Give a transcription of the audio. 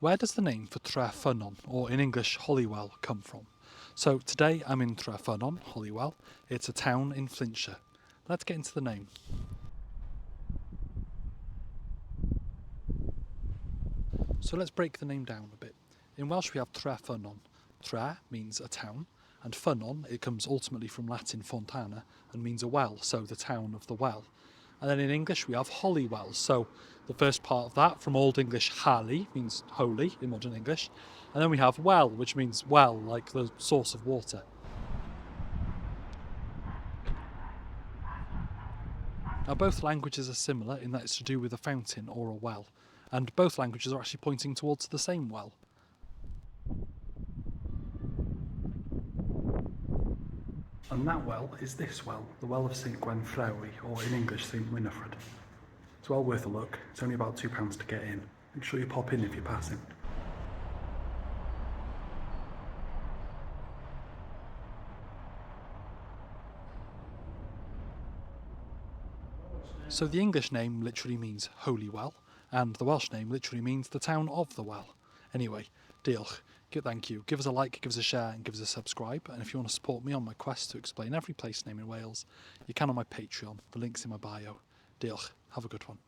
Where does the name for Treffynnon, or in English Holywell, come from? So today I'm in Treffynnon, Holywell. It's a town in Flintshire. Let's get into the name. So let's break the name down a bit. In Welsh we have Treffynnon. Tre means a town, and ffynnon, it comes ultimately from Latin fontana and means a well, so the town of the well. And then in English we have Holywell, so the first part of that from Old English hali means holy in modern English, and then we have well, which means well, like the source of water. Now both languages are similar in that it's to do with a fountain or a well, and both languages are actually pointing towards the same well. And that well is this well, the well of St Gwenfrewi, or in English St Winifred. It's well worth a look. It's only about £2 to get in. Make sure you pop in if you're passing. So the English name literally means holy well, and the Welsh name literally means the town of the well. Anyway, diolch. Thank you. Give us a like, give us a share, and give us a subscribe. And if you want to support me on my quest to explain every place name in Wales, you can on my Patreon. The link's in my bio. Diolch. Have a good one.